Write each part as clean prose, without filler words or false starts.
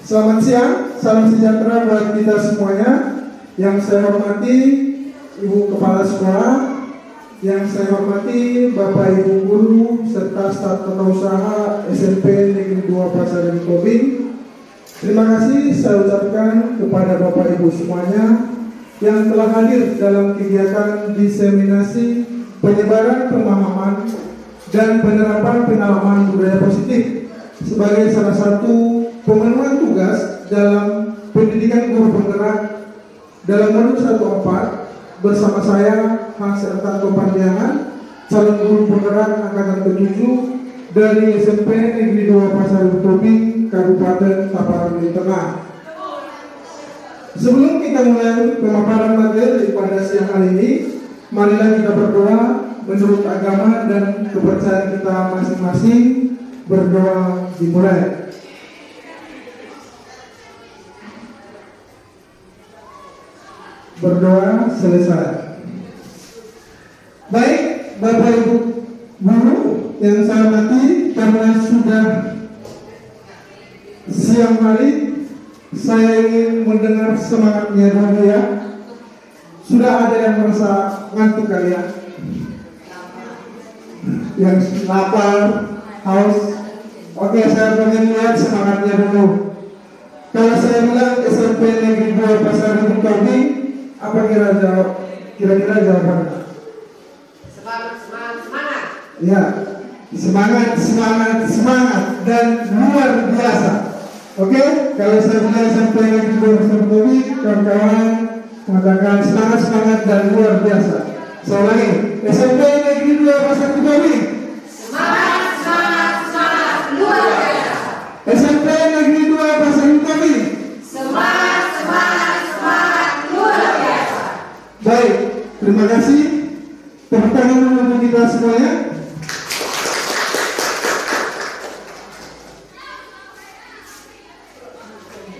Selamat siang, salam sejahtera buat kita semuanya. Yang saya hormati Ibu Kepala Sekolah, yang saya hormati Bapak Ibu Guru serta staf tata usaha SMP Negeri 2 Pasar Tobing. Terima kasih saya ucapkan kepada Bapak Ibu semuanya yang telah hadir dalam kegiatan diseminasi penyebaran pemahaman dan penerapan pengalaman budaya positif sebagai salah satu pemenuhan tugas dalam pendidikan guru penggerak dalam modul 14 bersama saya Hans Ertanto Pandiangan, calon guru penggerak angkatan ke-7 dari SMP Negeri 2 Pasar Tobing, Kabupaten Tapanuli Tengah. Sebelum kita mulai pemaparan materi pada siang hari ini, marilah kita berdoa menurut agama dan kepercayaan kita masing-masing. Berdoa dimulai. Berdoa selesai. Baik, Bapak Ibu Guru yang saya hormati, karena sudah siang hari, saya ingin mendengar semangatnya dulu ya. Sudah ada yang merasa ngantuk kalian? Yang lapar, haus? Oke, saya pengen lihat semangatnya dulu. Kalau saya bilang SMP Negeri 2 Pasar Tobing, apa kira-kira jawabannya? Semangat. Ya, semangat dan luar biasa. Oke, kalau saya bilang SMP Negeri 2 Pasar Tobing, kawan-kawan mengatakan semangat dan luar biasa. Saya ulangi, SMP Negeri 2 Pasar Tobing. Semangat, luar biasa. SMP Negeri 2 Pasar Tobing. Semangat, luar biasa. Baik, terima kasih. Tepuk tangan untuk kita semuanya.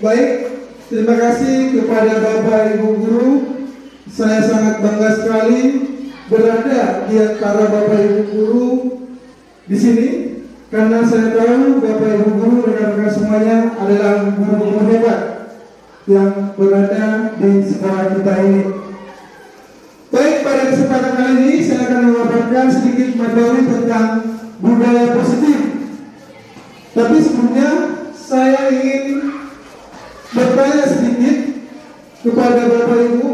Baik, terima kasih kepada Bapak Ibu Guru. Saya sangat bangga sekali berada di antara Bapak Ibu Guru di sini, karena saya tahu Bapak Ibu Guru rekan-rekan semuanya adalah guru-guru hebat yang berada di sekolah kita ini. Baik, pada kesempatan kali ini saya akan memaparkan sedikit materi tentang budaya positif. Tapi sebelumnya saya ingin bertanya sedikit kepada Bapak Ibu.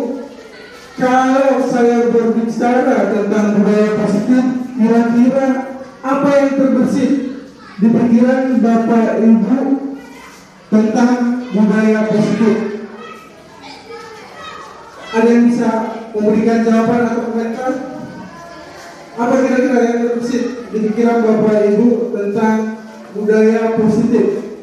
Kalau saya berbicara tentang budaya positif, kira-kira apa yang terbersit di pikiran Bapak Ibu tentang budaya positif? Ada yang bisa memberikan jawaban atau komentar? Apa kira-kira yang terbersit di pikiran Bapak Ibu tentang budaya positif?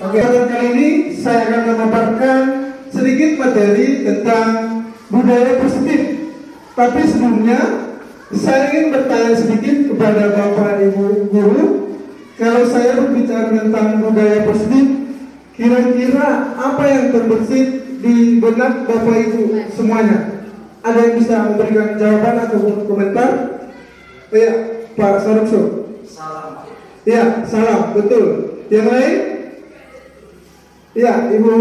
Oke, kali ini saya akan memaparkan sedikit materi tentang budaya positif. Tapi sebelumnya saya ingin bertanya sedikit kepada Bapak Ibu Guru. Kalau saya berbicara tentang budaya positif, kira-kira apa yang terbersit di benak Bapak Ibu semuanya? Ada yang bisa memberikan jawaban atau komentar? Ya, Pak Sarukso. Salam. Ya, salam, betul. Yang lain? Ya, Ibu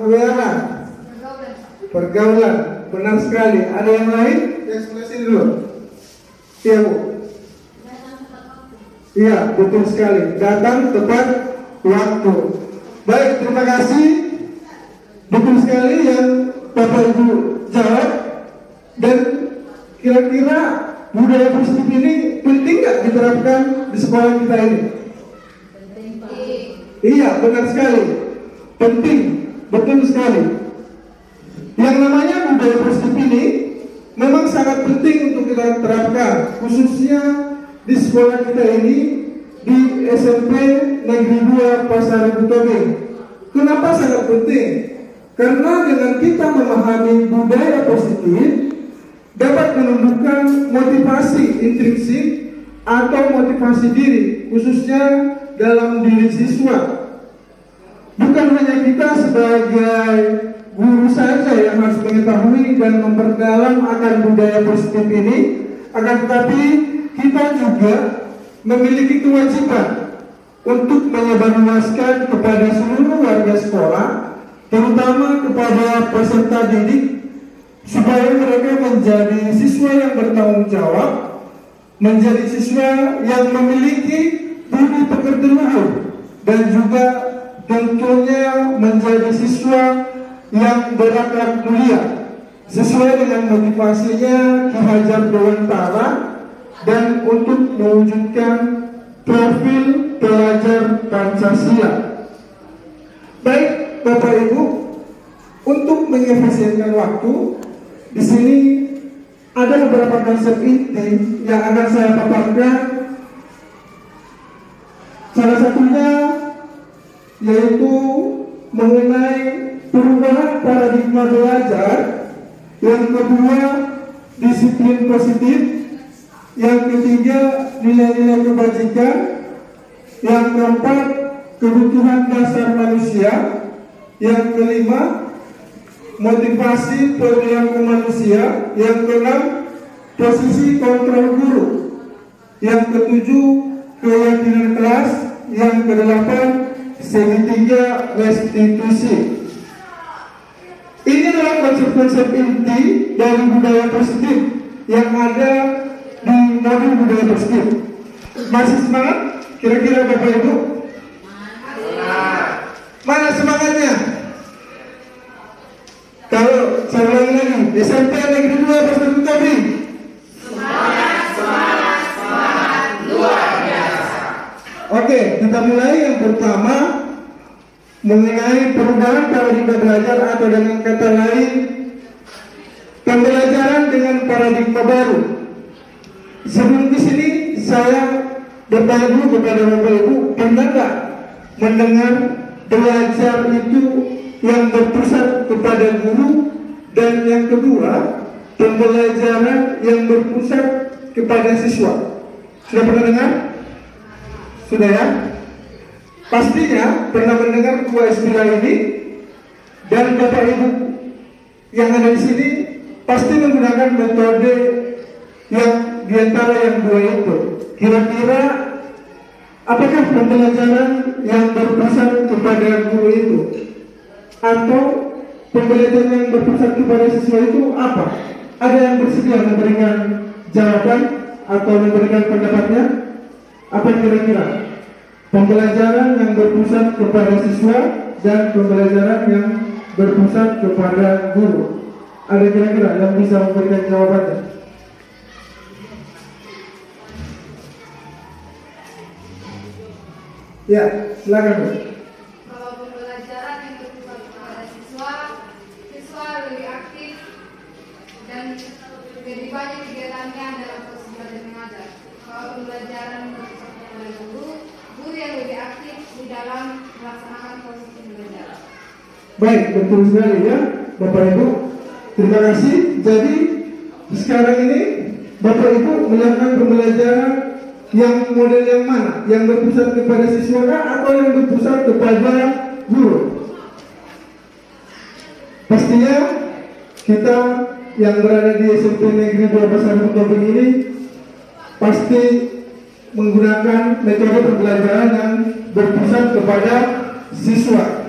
Hawiana. Pergaulan, benar sekali. Ada yang lain? Yang sebelah sini dulu. Iya, Bu. Iya, betul sekali. Datang tepat waktu. Baik, terima kasih. Betul sekali yang Bapak Ibu jawab. Dan kira-kira budaya positif ini penting nggak diterapkan di sekolah kita ini? Iya, benar sekali. Penting, betul sekali. Yang namanya budaya positif ini memang sangat penting untuk kita terapkan, khususnya di sekolah kita ini di SMP Negeri 2 Pasar Tobing. Kenapa sangat penting? Karena dengan kita memahami budaya positif dapat menumbuhkan motivasi intrinsik atau motivasi diri, khususnya dalam diri siswa. bukan hanya kita sebagai guru saja yang harus mengetahui dan memperdalam akan budaya positif ini, akan tetapi kita juga memiliki kewajiban untuk menyebarluaskan kepada seluruh warga sekolah, terutama kepada peserta didik, supaya mereka menjadi siswa yang bertanggung jawab, menjadi siswa yang memiliki budi pekerti luhur, dan juga tentunya menjadi siswa yang berakhlak mulia sesuai dengan motivasinya Ki Hajar Dewantara dan untuk mewujudkan profil pelajar Pancasila. Baik Bapak Ibu, untuk mengefisienkan waktu, di sini ada beberapa konsep inti yang akan saya paparkan. Salah satunya yaitu mengenai perubahan paradigma belajar, yang kedua disiplin positif, yang ketiga nilai-nilai kebajikan, yang keempat kebutuhan dasar manusia, yang kelima motivasi perilaku manusia, yang keenam posisi kontrol guru, yang ketujuh keyakinan kelas, yang kedelapan segitiga restitusi. Ini adalah konsep-konsep inti dari budaya positif yang ada di modul budaya positif. Masih semangat? Kira-kira Bapak Ibu? Mana semangatnya? Kalau saya ulangi lagi, SMP Negeri 2 Pasar Betawi. Semangat, luar biasa. Oke, kita mulai yang pertama mengenai perubahan paradigma belajar, atau dengan kata lain pembelajaran dengan paradigma baru. Sebelum di sini saya bertanya dulu kepada Bapak Ibu, pernah nggak mendengar belajar itu yang berpusat kepada guru, dan yang kedua pembelajaran yang berpusat kepada siswa? Sudah pernah dengar? Sudah ya? Pastinya pernah mendengar dua istilah ini, dan Bapak Ibu yang ada di sini pasti menggunakan metode yang diantara yang dua itu. Kira-kira apakah pembelajaran yang berpusat kepada guru itu atau pembelajaran yang berpusat kepada siswa itu apa? Ada yang bersedia memberikan jawaban atau memberikan pendapatnya? Apa kira-kira? Pembelajaran yang berpusat kepada siswa dan pembelajaran yang berpusat kepada guru. Ada kira-kira yang bisa memberikan jawabannya? Ya, silakan Bu. Kalau pembelajaran yang berpusat kepada siswa, siswa lebih aktif dan lebih banyak kegiatannya dalam proses belajar mengajar. Kalau pembelajaran berpusat kepada guru, guru yang lebih aktif di dalam melaksanakan proses pembelajaran. Baik, betul sekali ya Bapak Ibu. Terima kasih. Jadi sekarang ini Bapak Ibu melakukan pembelajaran yang model yang mana? Yang berpusat kepada siswa atau yang berpusat kepada guru? Pastinya kita yang berada di SMP Negeri 2 Pasar Betawi ini pasti menggunakan metode pembelajaran yang berpusat kepada siswa.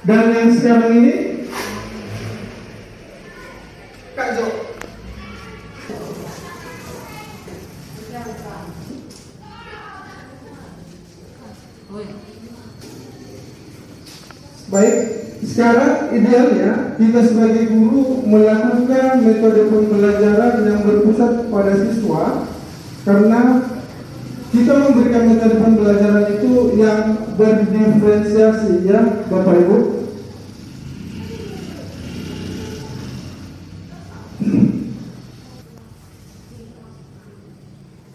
Dan yang sekarang ini Kak Jo. Baik, sekarang idealnya kita sebagai guru melakukan metode pembelajaran yang berpusat pada siswa, karena kita memberikan metode pembelajaran itu yang berdiferensiasi ya Bapak Ibu.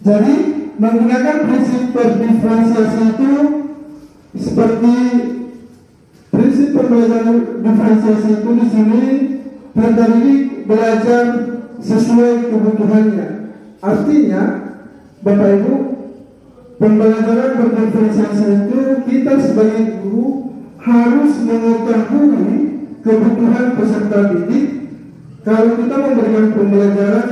Jadi menggunakan prinsip berdiferensiasi itu seperti prinsip pembelajaran diferensiasi itu di sini pendidik belajar sesuai kebutuhannya. Artinya, Bapak Ibu, pembelajaran berdiferensiasi itu kita sebagai guru harus mengetahui kebutuhan peserta didik. Kalau kita memberikan pembelajaran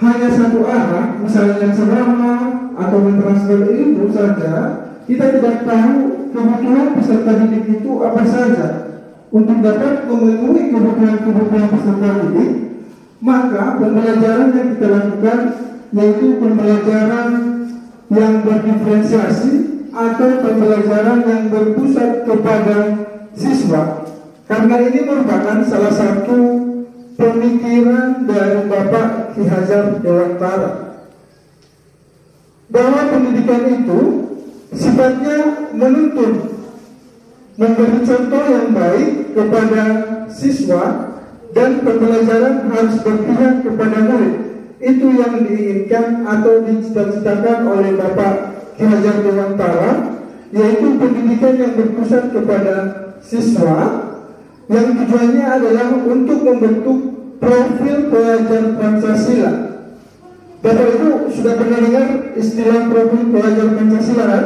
hanya satu arah, misalnya serama atau mentransfer ilmu saja, kita tidak tahu kebutuhan peserta didik itu apa saja. Untuk dapat memenuhi kebutuhan peserta didik, maka pembelajaran yang kita lakukan yaitu pembelajaran yang berdiferensiasi atau pembelajaran yang berpusat kepada siswa. Karena ini merupakan salah satu pemikiran dari Bapak Ki Hajar Dewantara, bahwa pendidikan itu sifatnya menuntun, memberi contoh yang baik kepada siswa, dan pembelajaran harus berpihak kepada murid. Itu yang diinginkan atau dicita-citakan oleh Bapak Ki Hajar Dewantara, yaitu pendidikan yang berpusat kepada siswa, yang tujuannya adalah untuk membentuk profil pelajar Pancasila. Bapak Ibu sudah pernah dengar istilah profil pelajar Pancasila kan?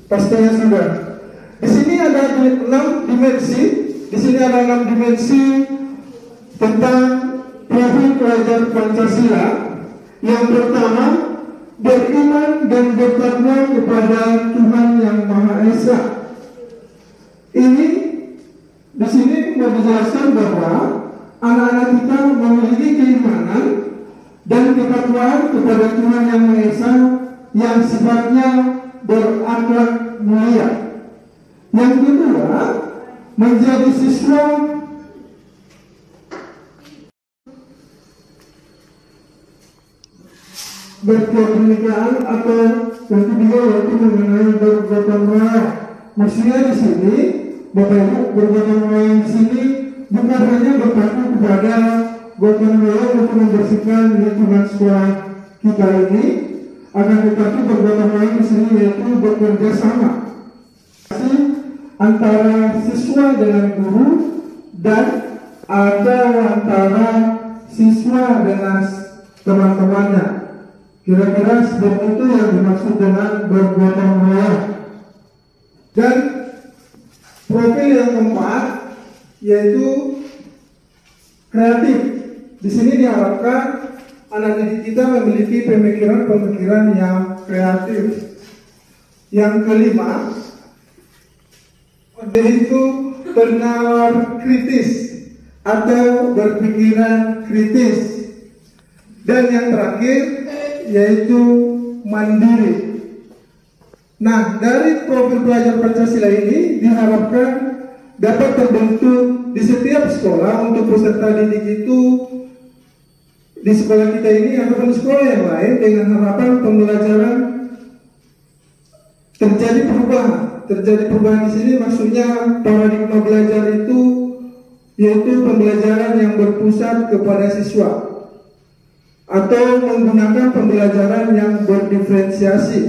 Pastinya sudah. Di sini ada 6 dimensi. Di sini ada 6 dimensi tentang profil pelajar Pancasila. Yang pertama, beriman dan bertakwa kepada Tuhan Yang Maha Esa. Ini di sini mau dijelaskan bahwa anak-anak kita memiliki keimanan dan ketakwaan kepada Tuhan Yang Maha Esa yang sifatnya berakhlak mulia. Yang kedua, menjadi siswa berkebinekaan, atau yang ketiga yaitu mengenai bergotong royong. Maksudnya di sini, Bapak Ibu, bergotong royong di sini bukan hanya berpaku kepada gotong royong untuk membersihkan lingkungan sekolah kita ini, akan tetapi bergotong royong di sini yaitu bekerja sama antara siswa dengan guru, dan atau antara siswa dengan teman-temannya. Kira-kira seperti itu yang dimaksud dengan bergotong royong. Dan profil yang keempat yaitu kreatif. Di sini diharapkan anak didik kita memiliki pemikiran-pemikiran yang kreatif. Yang kelima yaitu bernalar kritis atau berpikiran kritis. Dan yang terakhir yaitu mandiri. Nah, dari profil pelajar Pancasila ini diharapkan dapat terbentuk di setiap sekolah untuk peserta didik itu, di sekolah kita ini ataupun di sekolah yang lain, dengan harapan pembelajaran terjadi perubahan. Terjadi perubahan di sini maksudnya paradigma belajar itu yaitu pembelajaran yang berpusat kepada siswa, atau menggunakan pembelajaran yang berdiferensiasi.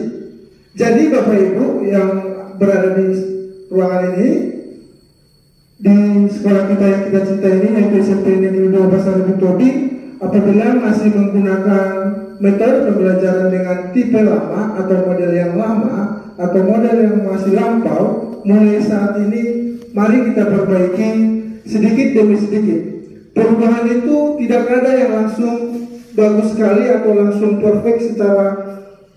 Jadi Bapak Ibu yang berada di ruangan ini, di sekolah kita yang kita cintai ini, yaitu SMP Negeri 2 Pasar Butodi, apabila masih menggunakan metode pembelajaran dengan tipe lama atau model yang lama atau model yang masih lampau, mulai saat ini mari kita perbaiki sedikit demi sedikit. Perubahan itu tidak ada yang langsung bagus sekali atau langsung perfect secara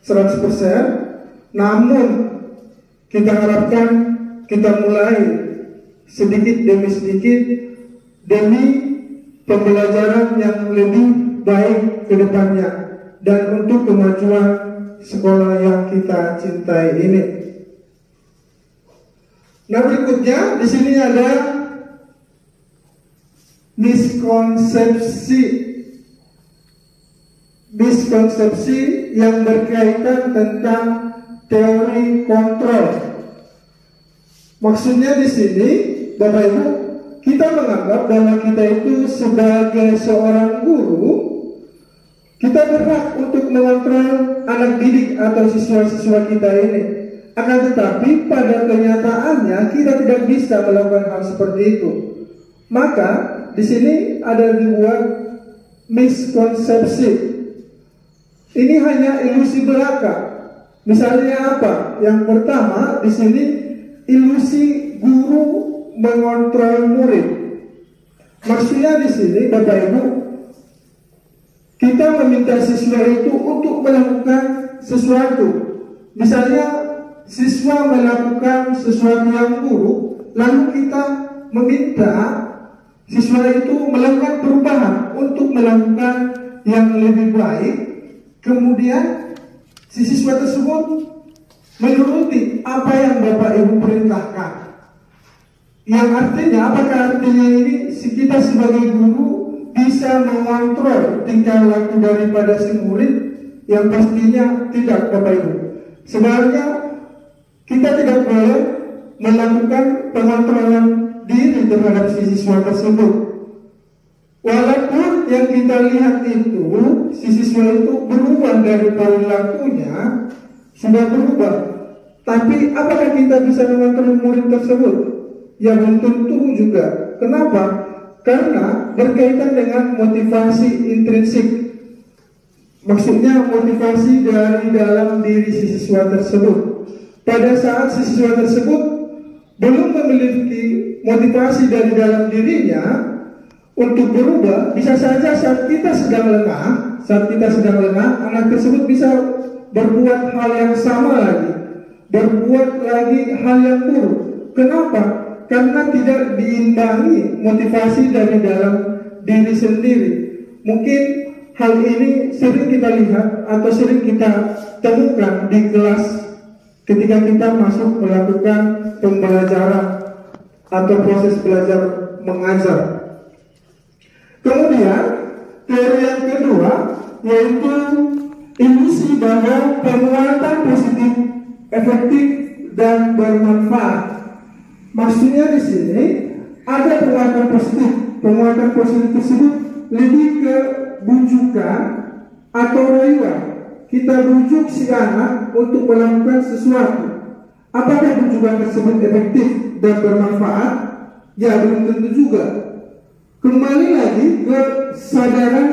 100%. Namun kita harapkan kita mulai sedikit demi sedikit demi pembelajaran yang lebih baik ke depannya dan untuk kemajuan sekolah yang kita cintai ini. Nah, berikutnya di sini ada miskonsepsi yang berkaitan tentang teori kontrol. Maksudnya di sini, Bapak Ibu, kita menganggap bahwa kita itu sebagai seorang guru, kita berhak untuk mengontrol anak didik atau siswa-siswa kita ini. Akan tetapi pada kenyataannya kita tidak bisa melakukan hal seperti itu. Maka di sini ada dibuat miskonsepsi. Ini hanya ilusi belaka. Misalnya apa? Yang pertama di sini ilusi guru mengontrol murid. Maksudnya di sini Bapak Ibu, kita meminta siswa itu untuk melakukan sesuatu. Misalnya siswa melakukan sesuatu yang buruk, lalu kita meminta siswa itu melakukan perubahan untuk melakukan yang lebih baik. Kemudian si siswa tersebut menuruti apa yang Bapak Ibu perintahkan. Yang artinya, apakah artinya ini kita sebagai guru bisa mengontrol tingkah laku daripada si murid? Yang pastinya tidak, Bapak Ibu. Sebenarnya kita tidak boleh melakukan pengontrolan diri terhadap si siswa tersebut. Walaupun yang kita lihat itu si siswa itu berubah dari perilakunya, sudah berubah, tapi apakah kita bisa mengontrol murid tersebut? Ya belum tentu juga. Kenapa? Karena berkaitan dengan motivasi intrinsik. Maksudnya motivasi dari dalam diri si siswa tersebut. Pada saat si siswa tersebut belum memiliki motivasi dari dalam dirinya untuk berubah, bisa saja saat kita sedang lengah, anak tersebut bisa berbuat hal yang sama lagi, berbuat lagi hal yang buruk. Kenapa? Karena tidak diimbangi motivasi dari dalam diri sendiri. Mungkin hal ini sering kita lihat atau sering kita temukan di kelas ketika kita masuk melakukan pembelajaran atau proses belajar mengajar. Kemudian teori yang kedua yaitu ilusi bahwa penguatan positif, efektif dan bermanfaat. Maksudnya di sini ada penguatan positif. Penguatan positif tersebut lebih ke bujukan atau rayuan. Kita bujuk si anak untuk melakukan sesuatu. Apakah bujukan tersebut efektif dan bermanfaat? Ya belum tentu juga. Kembali lagi ke kesadaran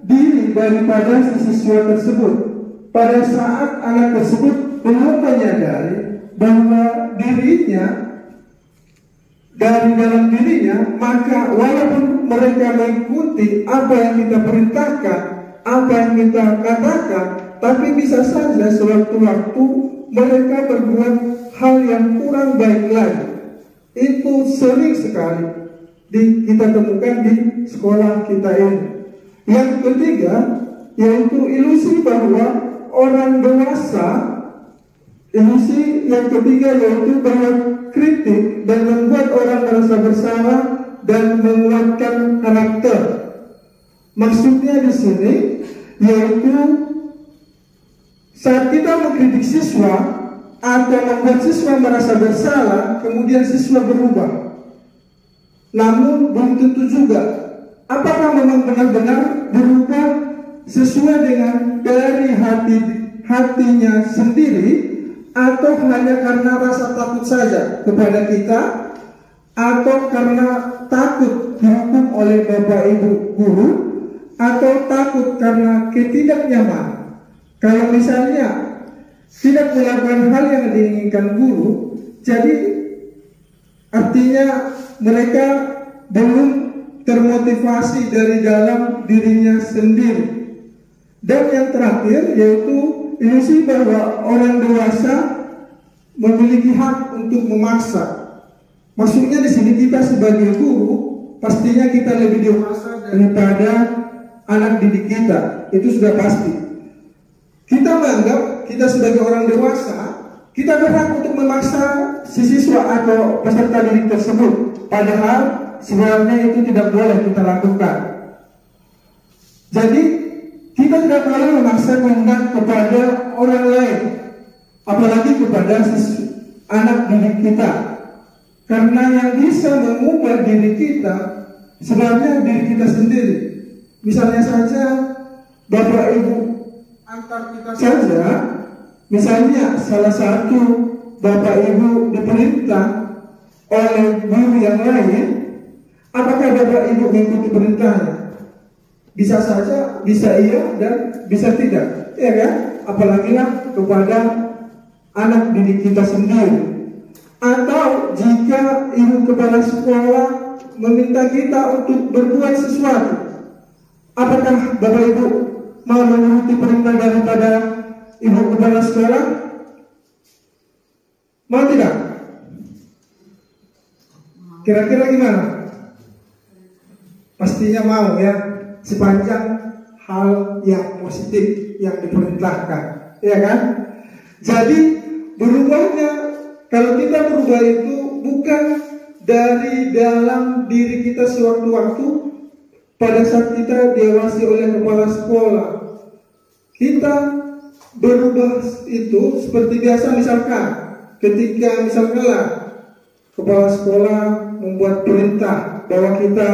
diri daripada si siswa tersebut. Pada saat anak tersebut belum menyadari bahwa dirinya dari dalam dirinya, maka walaupun mereka mengikuti apa yang kita perintahkan, apa yang kita katakan, tapi bisa saja sewaktu-waktu mereka berbuat hal yang kurang baik lagi. Itu sering sekali kita temukan di sekolah kita ini. Yang ketiga yaitu ilusi bahwa orang dewasa. Ilusi yang ketiga yaitu bahwa kritik dan membuat orang merasa bersalah dan menguatkan karakter. Maksudnya di sini yaitu saat kita mengkritik siswa atau membuat siswa merasa bersalah, kemudian siswa berubah. Namun belum tentu juga apakah memang benar-benar berubah sesuai dengan dari hatinya sendiri, atau hanya karena rasa takut saja kepada kita, atau karena takut dihukum oleh Bapak Ibu guru, atau takut karena ketidaknyamanan. Kalau misalnya tidak melakukan hal yang diinginkan guru, jadi artinya mereka belum termotivasi dari dalam dirinya sendiri. Dan yang terakhir yaitu ilusi bahwa orang dewasa memiliki hak untuk memaksa. Maksudnya di sini kita sebagai guru pastinya kita lebih dewasa daripada anak didik kita, itu sudah pasti. Kita menganggap kita sebagai orang dewasa, kita berhak untuk memaksa si siswa atau peserta didik tersebut, padahal sebenarnya itu tidak boleh kita lakukan. Jadi kita tidak boleh memaksa kehendak kepada orang lain, apalagi kepada anak didik kita, karena yang bisa mengubah diri kita sebenarnya diri kita sendiri. Misalnya saja Bapak Ibu antar kita saja, misalnya salah satu Bapak Ibu diperintah oleh guru yang lain, apakah Bapak Ibu mengikuti perintahnya? Bisa saja, bisa iya dan bisa tidak, ya kan? Apalagi lah kepada anak didik kita sendiri. Atau ibu kepala sekolah meminta kita untuk berbuat sesuatu, apakah Bapak Ibu mau menuruti perintah daripada ibu kepala sekolah? Mau tidak? Kira-kira gimana? Pastinya mau ya, sepanjang hal yang positif yang diperintahkan, ya kan? Jadi berubahnya, kalau kita berubah itu bukan dari dalam diri kita sewaktu-waktu pada saat kita diawasi oleh kepala sekolah. Kita berubah itu seperti biasa, misalkan ketika misalkanlah kepala sekolah membuat perintah bahwa kita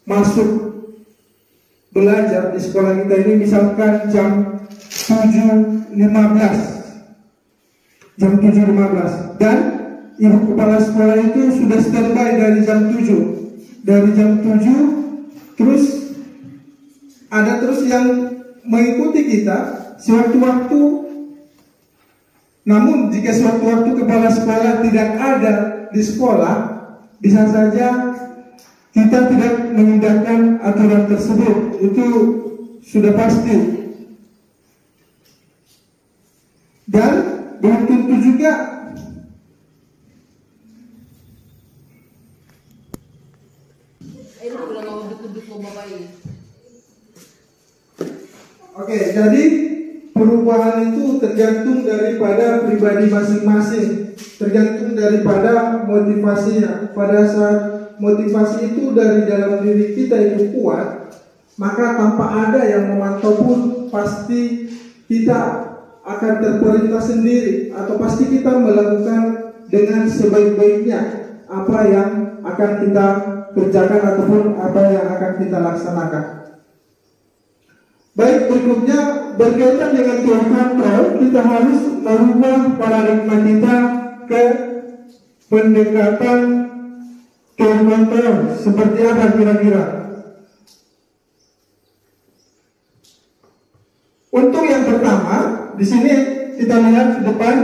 masuk belajar di sekolah kita ini misalkan jam 7.15 dan ibu kepala sekolah itu sudah standby dari jam 7. Dari jam 7 terus ada terus yang mengikuti kita sewaktu-waktu. Namun jika sewaktu-waktu kepala sekolah tidak ada di sekolah, bisa saja kita tidak mengindahkan aturan tersebut. Itu sudah pasti. Dan belum tentu juga Oke, jadi perubahan itu tergantung daripada pribadi masing-masing, tergantung daripada motivasinya. Pada saat motivasi itu dari dalam diri kita itu kuat, maka tanpa ada yang memantau pun pasti kita akan terperintah sendiri, atau pasti kita melakukan dengan sebaik-baiknya apa yang akan kita kerjakan ataupun apa yang akan kita laksanakan. Baik, berikutnya berkaitan dengan teori kontrol, kita harus merubah paradigma kita ke pendekatan teori kontrol. Seperti apa kira-kira? Untuk yang pertama, di sini kita lihat di depan,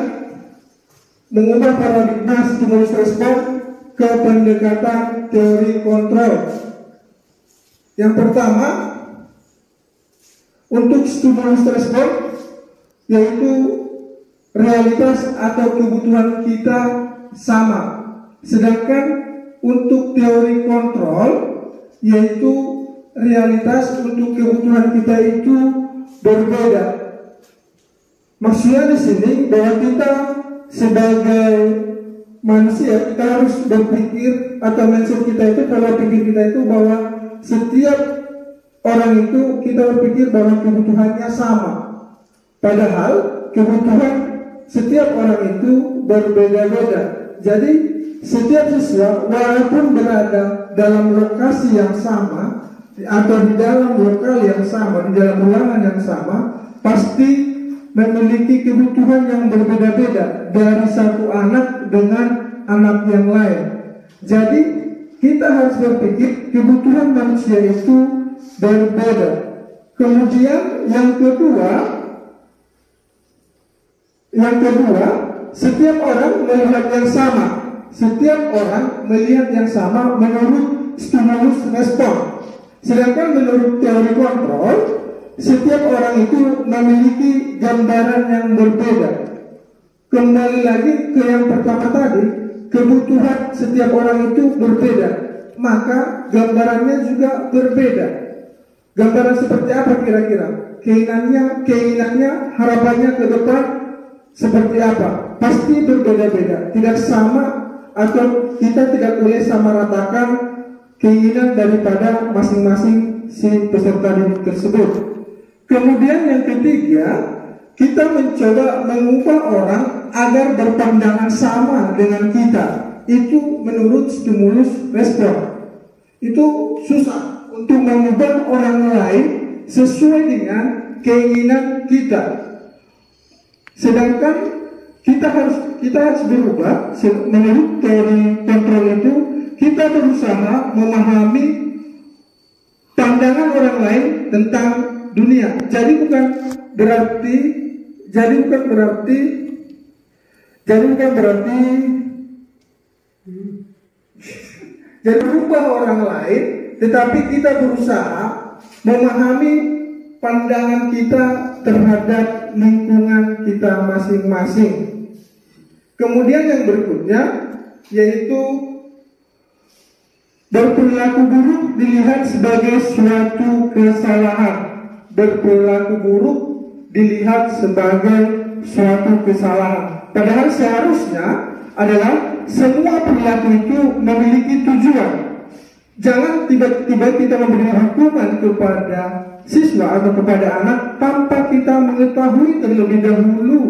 mengubah paradigma stimulus respon ke pendekatan teori kontrol. Yang pertama, untuk stimulus respon, yaitu realitas atau kebutuhan kita sama. Sedangkan untuk teori kontrol, yaitu realitas untuk kebutuhan kita itu berbeda. Maksudnya di sini bahwa kita sebagai manusia, kita harus berpikir atau mindset kita itu, pola pikir kita itu bahwa setiap orang itu kita berpikir bahwa kebutuhannya sama. Padahal kebutuhan setiap orang itu berbeda-beda. Jadi setiap siswa walaupun berada dalam lokasi yang sama atau di dalam lokal yang sama, di dalam ruangan yang sama, pasti memiliki kebutuhan yang berbeda-beda dari satu anak dengan anak yang lain. Jadi kita harus berpikir kebutuhan manusia itu berbeda. Kemudian yang kedua, setiap orang melihat yang sama. Setiap orang melihat yang sama menurut stimulus respon. Sedangkan menurut teori kontrol, setiap orang itu memiliki gambaran yang berbeda. Kembali lagi ke yang pertama tadi, kebutuhan setiap orang itu berbeda, maka gambarannya juga berbeda. Gambaran seperti apa kira-kira? Keinginannya, harapannya ke depan seperti apa? Pasti berbeda-beda, tidak sama, atau kita tidak boleh samaratakan keinginan daripada masing-masing si peserta didik tersebut. Kemudian yang ketiga, kita mencoba mengubah orang agar berpandangan sama dengan kita. Itu menurut stimulus respon. Itu susah untuk mengubah orang lain sesuai dengan keinginan kita. Sedangkan kita harus berubah. Menurut teori kontrol itu, kita berusaha memahami pandangan orang lain tentang dunia. Jadi bukan berarti Jadi berubah orang lain, tetapi kita berusaha memahami pandangan kita terhadap lingkungan kita masing-masing. Kemudian yang berikutnya yaitu berperilaku buruk dilihat sebagai suatu kesalahan. Berperilaku buruk dilihat sebagai suatu kesalahan. Padahal seharusnya adalah semua perilaku itu memiliki tujuan. Jangan tiba-tiba kita memberi hukuman kepada siswa atau kepada anak tanpa kita mengetahui terlebih dahulu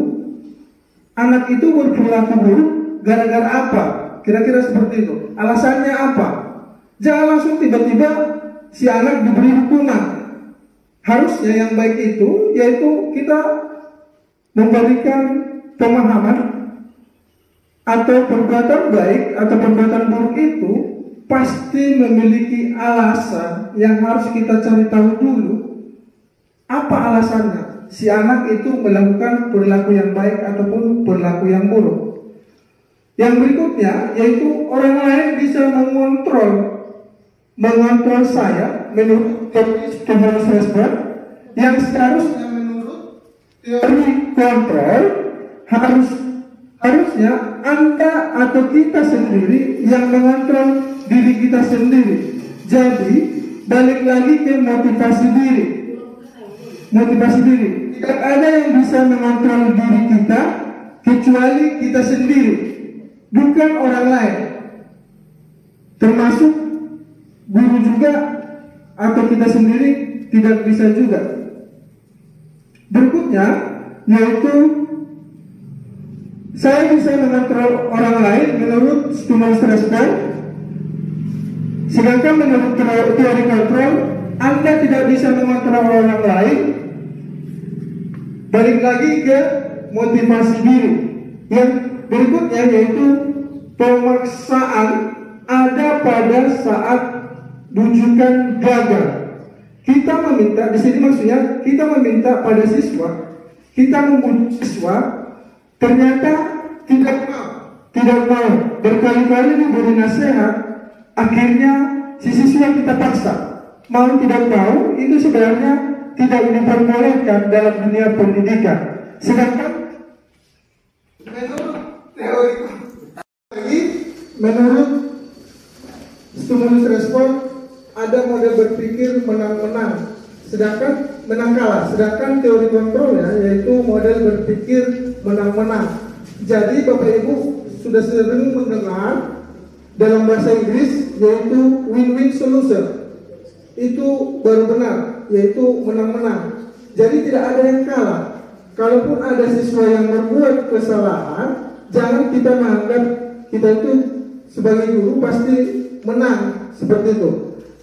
anak itu berperilaku buruk gara-gara apa. Kira-kira seperti itu. Alasannya apa? Jangan langsung tiba-tiba si anak diberi hukuman. Harusnya yang baik itu yaitu kita memberikan pemahaman atau perbuatan baik atau perbuatan buruk itu pasti memiliki alasan yang harus kita cari tahu dulu. Apa alasannya? Si anak itu melakukan perilaku yang baik ataupun perilaku yang buruk. Yang berikutnya yaitu orang lain bisa mengontrol saya menurut teori stimulus respon, yang seharusnya menurut teori kontrol harusnya Anda atau kita sendiri yang mengontrol diri kita sendiri. Jadi balik lagi ke motivasi diri. Tidak ada yang bisa mengontrol diri kita kecuali kita sendiri, bukan orang lain. Termasuk guru juga atau kita sendiri tidak bisa juga. Berikutnya yaitu saya bisa mengontrol orang lain menurut stimulus respon, sedangkan menurut teori kontrol Anda tidak bisa mengontrol orang lain. Balik lagi ke motivasi diri. Yang berikutnya yaitu pemaksaan ada pada saat bujukan gagal. Kita meminta, di sini maksudnya kita meminta pada siswa, kita membujuk siswa, ternyata tidak mau, berkali-kali diberi nasihat, akhirnya si siswa kita paksa, mau tidak mau, itu sebenarnya tidak diperbolehkan dalam dunia pendidikan. Sedangkan menurut teori menurut stimulus respon ada model berpikir menang-menang, sedangkan menang kalah. Sedangkan teori kontrolnya yaitu model berpikir menang-menang. Jadi Bapak Ibu sudah sering mendengar dalam bahasa Inggris yaitu win-win solution. Itu baru benar, yaitu menang-menang. Jadi tidak ada yang kalah. Kalaupun ada siswa yang berbuat kesalahan, jangan kita menganggap kita itu sebagai guru pasti menang seperti itu.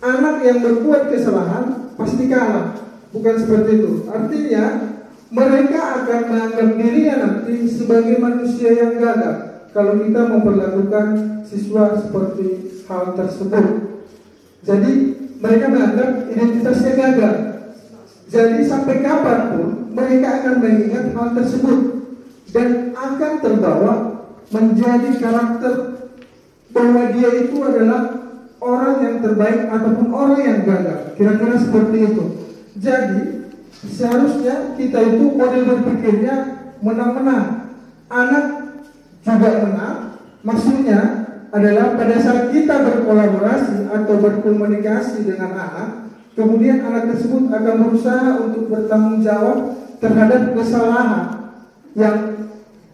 Anak yang berbuat kesalahan pasti kalah, bukan seperti itu. Artinya mereka akan menganggap dirinya nanti sebagai manusia yang gagal kalau kita memperlakukan siswa seperti hal tersebut. Jadi mereka menganggap identitasnya gagal. Jadi sampai kapanpun mereka akan mengingat hal tersebut dan akan terbawa menjadi karakter bahwa dia itu adalah orang yang terbaik ataupun orang yang gagal. Kira-kira seperti itu. Jadi seharusnya kita itu model berpikirnya menang-menang. Anak juga menang. Maksudnya adalah pada saat kita berkolaborasi atau berkomunikasi dengan anak, kemudian anak tersebut akan berusaha untuk bertanggung jawab terhadap kesalahan yang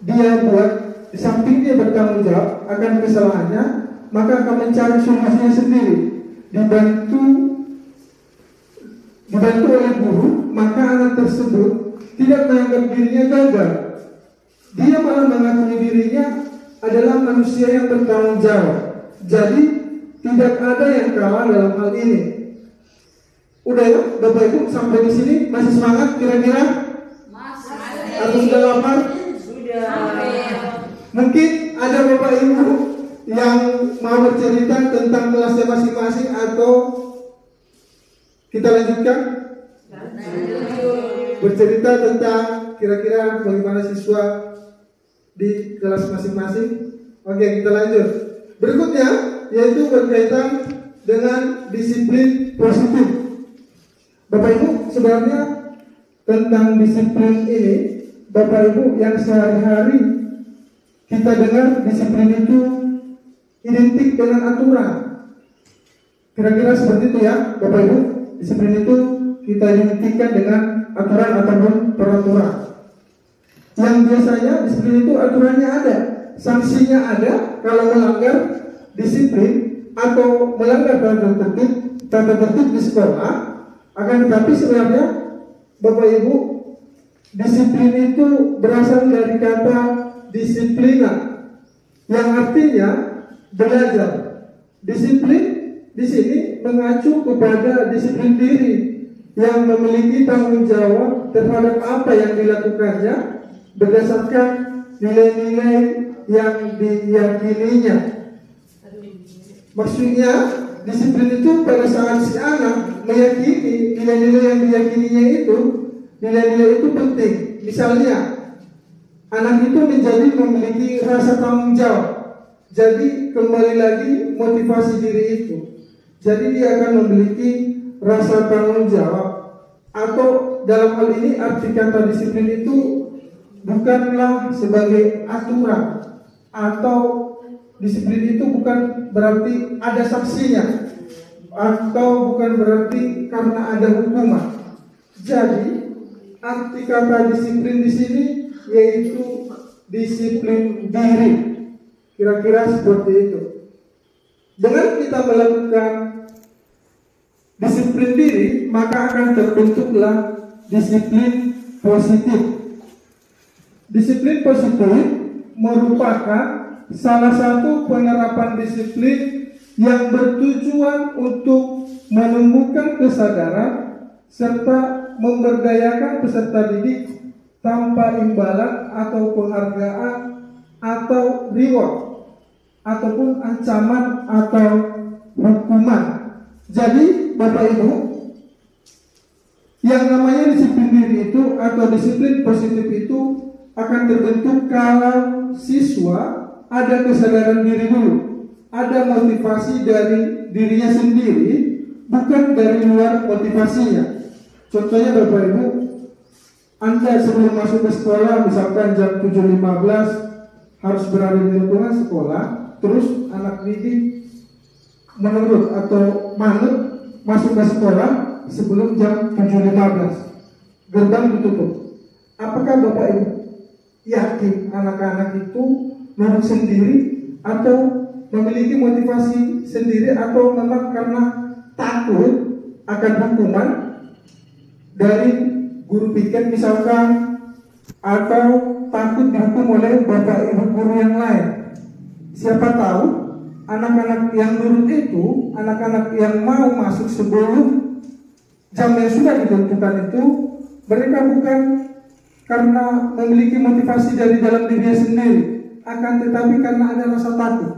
dia buat. Di samping dia bertanggung jawab akan kesalahannya, maka akan mencari solusinya sendiri. Dibantu oleh guru, maka anak tersebut tidak menganggap dirinya gagal. Dia malah mengakui dirinya adalah manusia yang bertanggung jawab. Jadi tidak ada yang kalah dalam hal ini. Udah ya, Bapak Ibu sampai di sini masih semangat kira-kira? Masih. Atau sudah lapar? Sudah. Mungkin ada Bapak Ibu yang mau bercerita tentang kelasnya masing-masing atau kita lanjutkan? Bercerita tentang kira-kira bagaimana siswa di kelas masing-masing. Oke, kita lanjut. Berikutnya yaitu berkaitan dengan disiplin positif. Bapak Ibu, sebenarnya tentang disiplin ini, Bapak Ibu yang sehari-hari kita dengar disiplin itu identik dengan aturan. Kira-kira seperti itu ya, Bapak Ibu. Disiplin itu kita identikkan dengan aturan ataupun peraturan. Yang biasanya disiplin itu aturannya ada, sanksinya ada kalau melanggar disiplin atau melanggar tata tertib di sekolah. Akan tetapi sebenarnya Bapak Ibu, disiplin itu berasal dari kata disiplina, yang artinya belajar. Disiplin di sini mengacu kepada disiplin diri yang memiliki tanggung jawab terhadap apa yang dilakukannya berdasarkan nilai-nilai yang diyakininya. Maksudnya disiplin itu pada saat si anak meyakini nilai-nilai yang diyakininya itu, nilai-nilai itu penting. Misalnya anak itu menjadi memiliki rasa tanggung jawab. Jadi kembali lagi motivasi diri itu. Jadi dia akan memiliki rasa tanggung jawab. Atau dalam hal ini arti kata disiplin itu bukanlah sebagai aturan, atau disiplin itu bukan berarti ada sanksinya, atau bukan berarti karena ada hukuman. Jadi arti kata disiplin di sini yaitu disiplin diri. Kira-kira seperti itu. Dengan kita melakukan disiplin diri, maka akan terbentuklah disiplin positif. Disiplin positif merupakan salah satu penerapan disiplin yang bertujuan untuk menumbuhkan kesadaran serta memberdayakan peserta didik tanpa imbalan atau penghargaan atau reward ataupun ancaman atau hukuman. Jadi Bapak Ibu, yang namanya disiplin diri itu atau disiplin positif itu akan terbentuk kalau siswa ada kesadaran diri dulu, ada motivasi dari dirinya sendiri, bukan dari luar motivasinya. Contohnya Bapak Ibu, Anda sebelum masuk ke sekolah, misalkan jam 7.15 harus berada di lingkungan sekolah, terus anak didik menurut atau manut masuk ke sekolah sebelum jam 7.15, gerbang ditutup. Apakah Bapak Ibu yakin anak-anak itu nurut sendiri atau memiliki motivasi sendiri, atau memang karena takut akan hukuman dari guru piket misalkan, atau takut dihukum oleh bapak ibu guru yang lain? Siapa tahu anak-anak yang nurut itu, anak-anak yang mau masuk sebelum jam yang sudah ditentukan itu, mereka bukan karena memiliki motivasi dari dalam dirinya sendiri, akan tetapi karena ada rasa takut,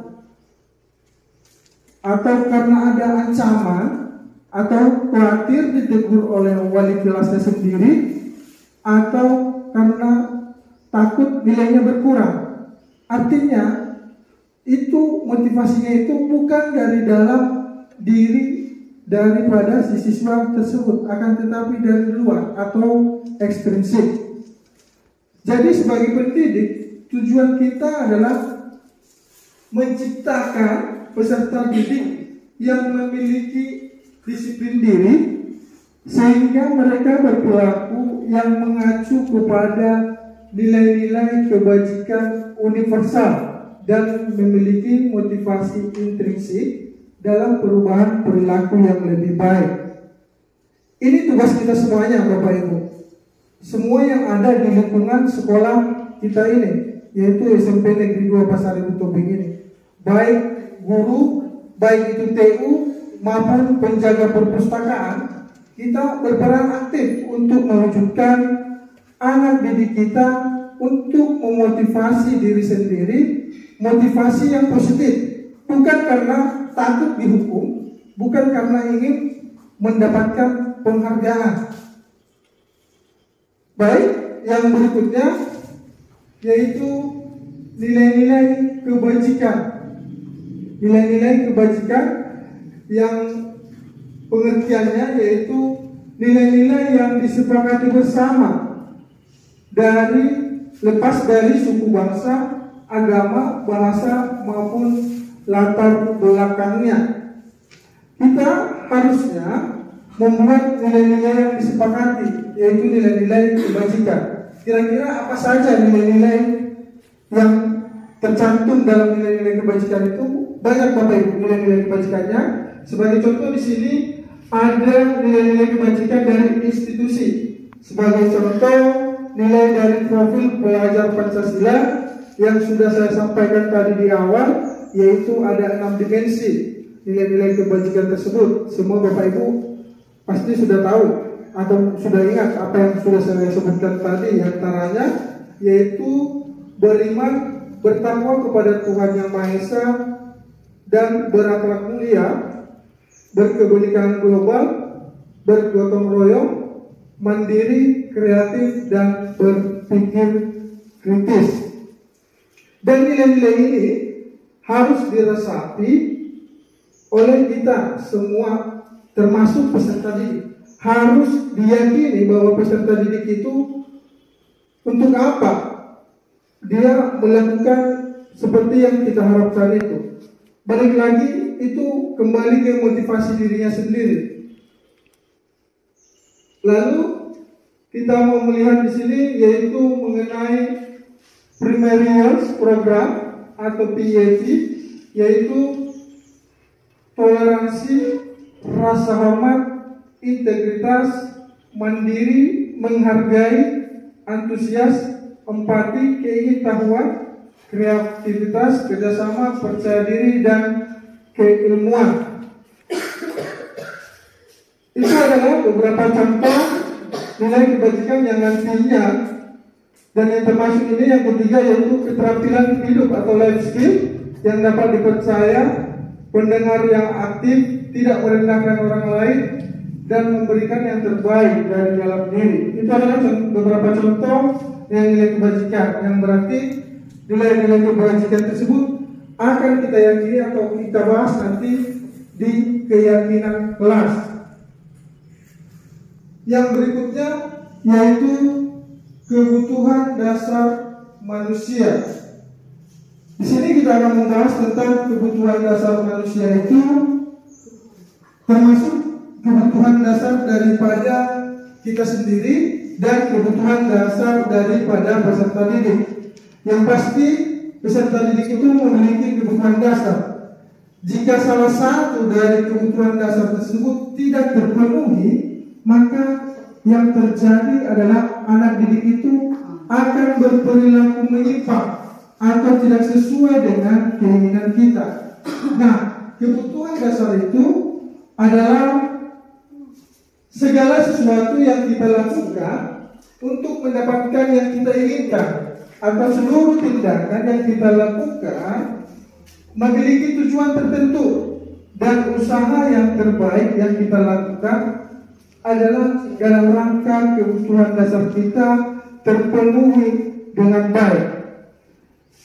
atau karena ada ancaman, atau khawatir ditegur oleh wali kelasnya sendiri, atau karena takut nilainya berkurang. Artinya itu motivasinya itu bukan dari dalam diri daripada si siswa tersebut, akan tetapi dari luar atau ekstrinsik. Jadi sebagai pendidik, tujuan kita adalah menciptakan peserta didik yang memiliki disiplin diri, sehingga mereka berperilaku yang mengacu kepada nilai-nilai kebajikan universal dan memiliki motivasi intrinsik dalam perubahan perilaku yang lebih baik. Ini tugas kita semuanya, Bapak Ibu. Semua yang ada di lingkungan sekolah kita ini, yaitu SMP Negeri 2 Pasar Ibu Tobing ini, baik guru, baik itu TU maupun penjaga perpustakaan, kita berperan aktif untuk mewujudkan anak didik kita untuk memotivasi diri sendiri, motivasi yang positif, bukan karena takut dihukum, bukan karena ingin mendapatkan penghargaan. Baik, yang berikutnya yaitu nilai-nilai kebajikan nilai-nilai kebajikan yang pengertiannya yaitu nilai-nilai yang disepakati bersama lepas dari suku bangsa, agama, bahasa maupun latar belakangnya. Kita harusnya membuat nilai-nilai yang disepakati, yaitu nilai-nilai kebajikan. Kira-kira apa saja nilai-nilai yang tercantum dalam nilai-nilai kebajikan itu? Banyak Bapak Ibu nilai-nilai kebajikannya. Sebagai contoh di sini ada nilai-nilai kebajikan dari institusi. Sebagai contoh nilai dari profil pelajar Pancasila yang sudah saya sampaikan tadi di awal, yaitu ada 6 dimensi nilai-nilai kebajikan tersebut. Semua Bapak Ibu pasti sudah tahu atau sudah ingat apa yang sudah saya sebutkan tadi. Antaranya yaitu beriman, bertakwa kepada Tuhan Yang Maha Esa, dan berakhlak mulia, berkebinekaan global, bergotong royong, mandiri, kreatif, dan berpikir kritis. Dan nilai-nilai ini harus diresapi oleh kita semua, termasuk peserta didik. Harus diyakini bahwa peserta didik itu untuk apa dia melakukan seperti yang kita harapkan itu. Balik lagi, itu kembali ke motivasi dirinya sendiri. Lalu kita mau melihat di sini yaitu mengenai Primary Health Program atau PAP, yaitu toleransi, rasa hormat, integritas, mandiri, menghargai, antusias, empati, keingin-tahuan, kreativitas, kerjasama, percaya diri, dan keilmuan. Itu adalah beberapa contoh nilai kebajikan yang nantinya, dan yang termasuk ini yang ketiga yaitu keterampilan hidup atau life skill yang dapat dipercaya, pendengar yang aktif, tidak merendahkan orang lain, dan memberikan yang terbaik dari dalam diri. Itu adalah beberapa contoh nilai kebajikan yang berarti nilai-nilai kebajikan tersebut akan kita yakini atau kita bahas nanti di keyakinan kelas. Yang berikutnya yaitu kebutuhan dasar manusia. Di sini kita akan membahas tentang kebutuhan dasar manusia itu termasuk kebutuhan dasar daripada kita sendiri dan kebutuhan dasar daripada peserta didik. Yang pasti peserta didik itu memiliki kebutuhan dasar. Jika salah satu dari kebutuhan dasar tersebut tidak terpenuhi, maka yang terjadi adalah anak didik itu akan berperilaku menyimpang atau tidak sesuai dengan keinginan kita. Nah, kebutuhan dasar itu adalah segala sesuatu yang kita lakukan untuk mendapatkan yang kita inginkan, atau seluruh tindakan yang kita lakukan memiliki tujuan tertentu, dan usaha yang terbaik yang kita lakukan adalah dalam rangka kebutuhan dasar kita terpenuhi dengan baik.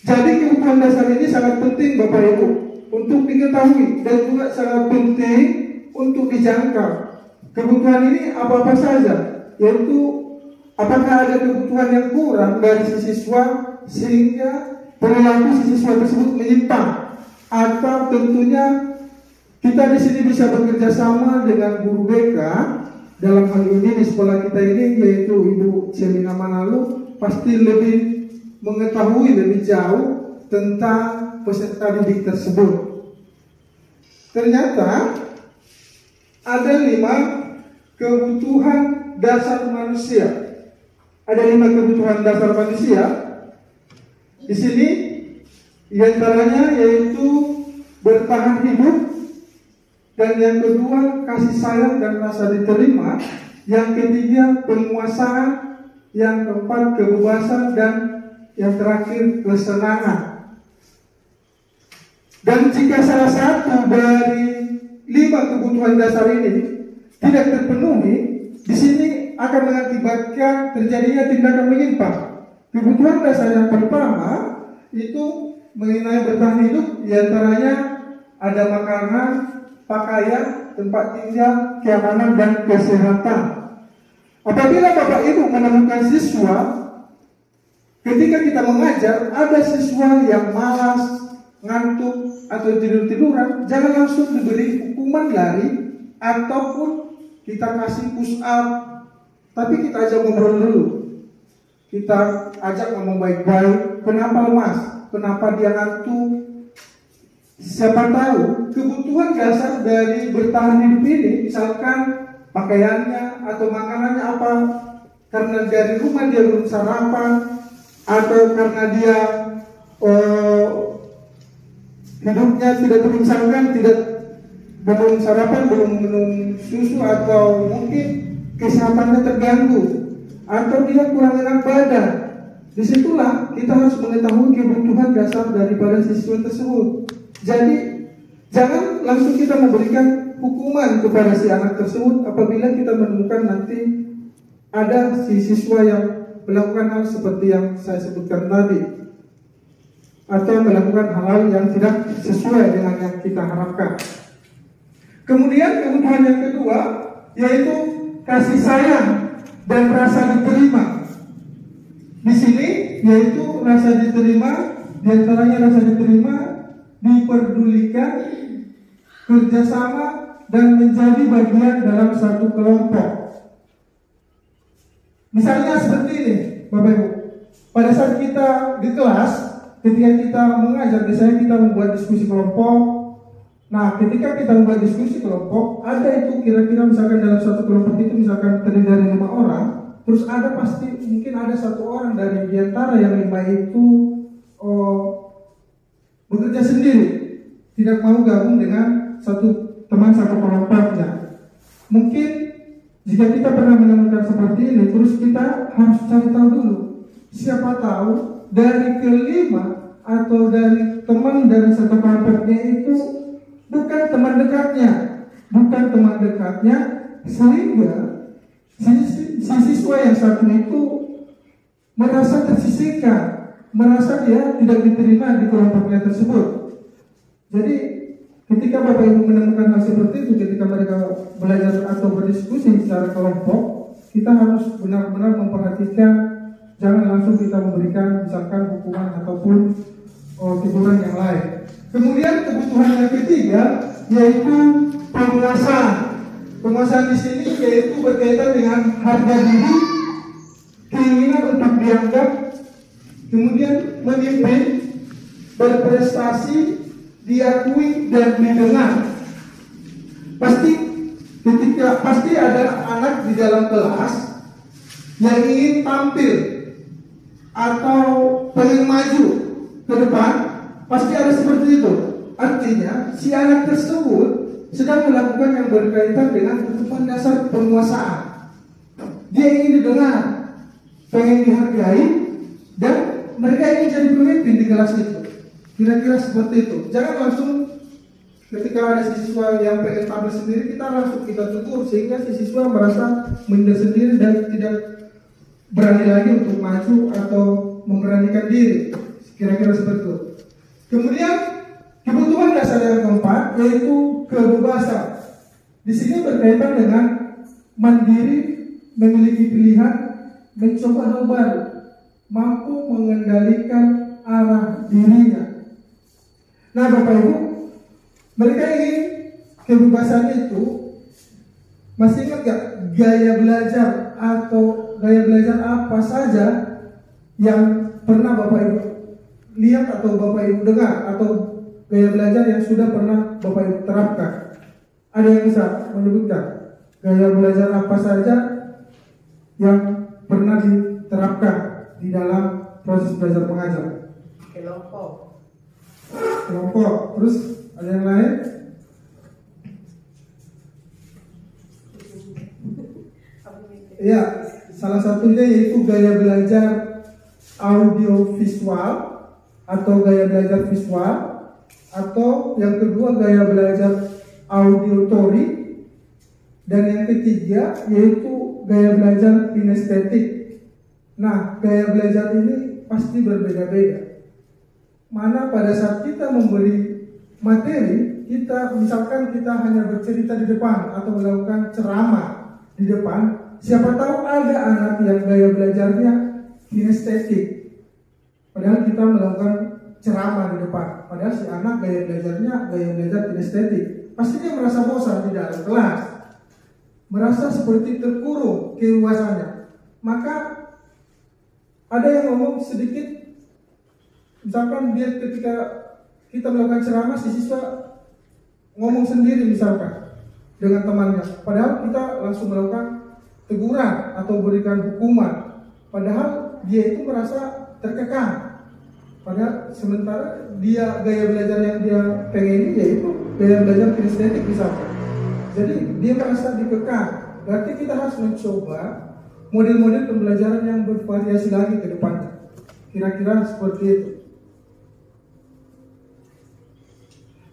Jadi kebutuhan dasar ini sangat penting Bapak Ibu untuk diketahui dan juga sangat penting untuk dijangkau. Kebutuhan ini apa-apa saja, yaitu apakah ada kebutuhan yang kurang dari si siswa sehingga perilaku si siswa tersebut menyimpang, atau tentunya kita di sini bisa bekerja sama dengan guru BK. Dalam hal ini di sekolah kita ini yaitu Ibu Celina Manalu pasti lebih mengetahui lebih jauh tentang peserta didik tersebut. Ternyata ada 5 kebutuhan dasar manusia. Ada 5 kebutuhan dasar manusia. Di sini diantaranya yaitu bertahan hidup, dan yang kedua kasih sayang dan rasa diterima, yang ketiga penguasaan, yang keempat kebebasan, dan yang terakhir kesenangan. Dan jika salah satu dari 5 kebutuhan dasar ini tidak terpenuhi, di sini akan mengakibatkan terjadinya tindakan menyimpang. Kebutuhan dasar yang pertama itu mengenai bertahan hidup, diantaranya ada makanan, pakaian, tempat tinggal, keamanan, dan kesehatan. Apabila Bapak Ibu menemukan siswa, ketika kita mengajar, ada siswa yang malas, ngantuk, atau tidur-tiduran, jangan langsung diberi hukuman lari, ataupun kita kasih push up, tapi kita ajak ngobrol dulu. Kita ajak ngomong baik-baik, kenapa lemas, kenapa dia ngantuk. Siapa tahu kebutuhan dasar dari bertahan hidup ini, misalkan pakaiannya atau makanannya apa, karena dari rumah dia belum sarapan, atau karena dia hidupnya tidak misalkan tidak belum sarapan, belum minum susu, atau mungkin kesehatannya terganggu, atau dia kurang enak badan. Disitulah kita harus mengetahui kebutuhan dasar daripada siswa tersebut. Jadi jangan langsung kita memberikan hukuman kepada si anak tersebut apabila kita menemukan nanti ada si siswa yang melakukan hal seperti yang saya sebutkan tadi, atau melakukan hal-hal yang tidak sesuai dengan yang kita harapkan. Kemudian kebutuhan yang kedua yaitu kasih sayang dan rasa diterima. Di sini yaitu rasa diterima, diantaranya rasa diterima, diperdulikan, kerjasama, dan menjadi bagian dalam satu kelompok. Misalnya seperti ini, Bapak Ibu. Pada saat kita di kelas, ketika kita mengajar, biasanya kita membuat diskusi kelompok. Nah, ketika kita membuat diskusi kelompok, ada itu kira-kira misalkan dalam satu kelompok itu misalkan terdiri dari 5 orang, terus ada pasti mungkin ada 1 orang dari diantara yang 5 itu bekerja sendiri, tidak mau gabung dengan satu kelompoknya. Mungkin jika kita pernah menemukan seperti ini, terus kita harus cari tahu dulu. Siapa tahu dari kelima atau dari teman dari satu kelompoknya itu bukan teman dekatnya, sehingga si siswa yang satu itu merasa tersisihkan, merasa dia tidak diterima di kelompoknya tersebut. Jadi ketika Bapak Ibu menemukan hal seperti itu, ketika mereka belajar atau berdiskusi secara kelompok, kita harus benar-benar memperhatikan, jangan langsung kita memberikan misalkan hukuman ataupun teguran yang lain. Kemudian kebutuhan yang ketiga yaitu penguasaan. Penguasaan di sini yaitu berkaitan dengan harga diri, keinginan untuk dianggap, kemudian memimpin, berprestasi, diakui dan didengar. Pasti ada anak di dalam kelas yang ingin tampil atau pengen maju ke depan, pasti ada seperti itu. Artinya si anak tersebut sedang melakukan yang berkaitan dengan kebutuhan dasar penguasaan. Dia ingin didengar, pengen dihargai, dan mereka ingin jadi pemimpin di kelas itu. Kira-kira seperti itu. Jangan langsung ketika ada siswa yang pengen tampil sendiri, kita langsung kita tegur sehingga si siswa merasa minder sendiri dan tidak berani lagi untuk maju atau memberanikan diri. Kira-kira seperti itu. Kemudian kebutuhan dasar yang keempat yaitu kebebasan. Di sini berkaitan dengan mandiri, memiliki pilihan, mencoba hal baru, mampu mengendalikan arah dirinya. Nah, Bapak Ibu, mereka ingin kebebasan itu. Masih ingat gak gaya belajar atau gaya belajar apa saja yang pernah Bapak Ibu lihat atau Bapak Ibu dengar, atau gaya belajar yang sudah pernah Bapak Ibu terapkan? Ada yang bisa menyebutkan gaya belajar apa saja yang pernah diterapkan di dalam proses belajar mengajar? Kelompok. Terus ada yang lain? Ya, salah satunya yaitu gaya belajar audiovisual atau gaya belajar visual, atau yang kedua gaya belajar auditory, dan yang ketiga yaitu gaya belajar kinestetik. Nah, gaya belajar ini pasti berbeda-beda. Mana pada saat kita memberi materi kita, misalkan kita hanya bercerita di depan atau melakukan ceramah di depan, siapa tahu ada anak yang gaya belajarnya kinestetik, padahal kita melakukan ceramah di depan, padahal si anak gaya belajar kinestetik, pasti dia merasa bosan di dalam kelas, merasa seperti terkurung keluasannya. Maka ada yang ngomong sedikit, misalkan dia ketika kita melakukan ceramah, si siswa ngomong sendiri misalkan dengan temannya, padahal kita langsung melakukan teguran atau berikan hukuman, padahal dia itu merasa terkekang, padahal sementara dia gaya belajar yang dia pengen yaitu gaya belajar kinestetik misalkan, jadi dia merasa dikekang. Berarti kita harus mencoba model-model pembelajaran yang bervariasi lagi ke depannya, kira-kira seperti itu.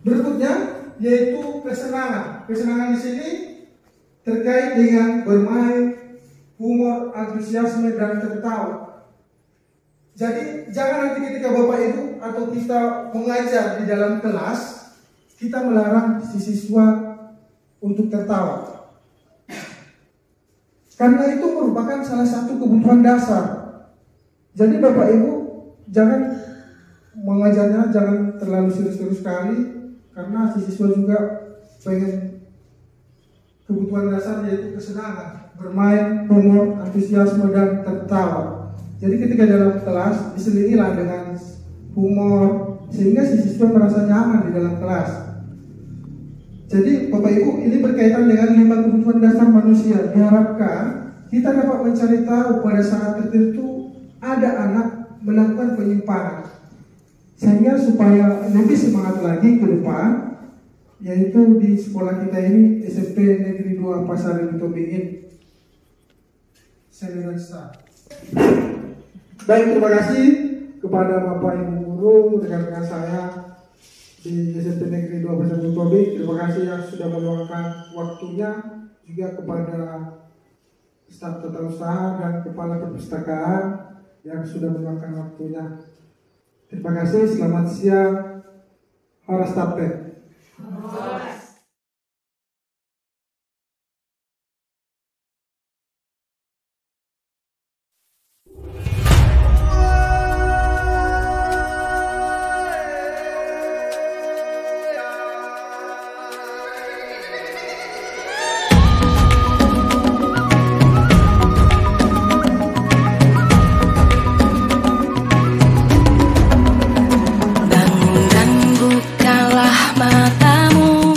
Berikutnya yaitu kesenangan. Kesenangan di sini terkait dengan bermain, humor, antusiasme, dan tertawa. Jadi jangan nanti ketika Bapak Ibu atau kita mengajar di dalam kelas, kita melarang si siswa untuk tertawa. Karena itu merupakan salah satu kebutuhan dasar. Jadi Bapak Ibu jangan mengajarnya jangan terlalu serius-serius sekali, karena si siswa juga pengen kebutuhan dasar yaitu kesenangan, bermain, humor, antusiasme, dan tertawa. Jadi ketika dalam kelas diselingilah dengan humor sehingga si siswa merasa nyaman di dalam kelas. Jadi Bapak Ibu, ini berkaitan dengan 5 kebutuhan dasar manusia. Diharapkan kita dapat mencari tahu pada saat tertentu ada anak melakukan penyimpangan, sehingga supaya lebih semangat lagi ke depan, yaitu di sekolah kita ini SMP Negeri 2 Pasar Ibu Tobingin. Baik, terima kasih kepada Bapak Ibu Guru, rekan-rekan saya di SMP Negeri 2 Pasar Ibu Tobing. Terima kasih yang sudah meluangkan waktunya, juga kepada staf tata usaha dan kepala perpustakaan yang sudah meluangkan waktunya. Terima kasih, selamat siang. Horas Tapet. Bangun dan bukalah matamu,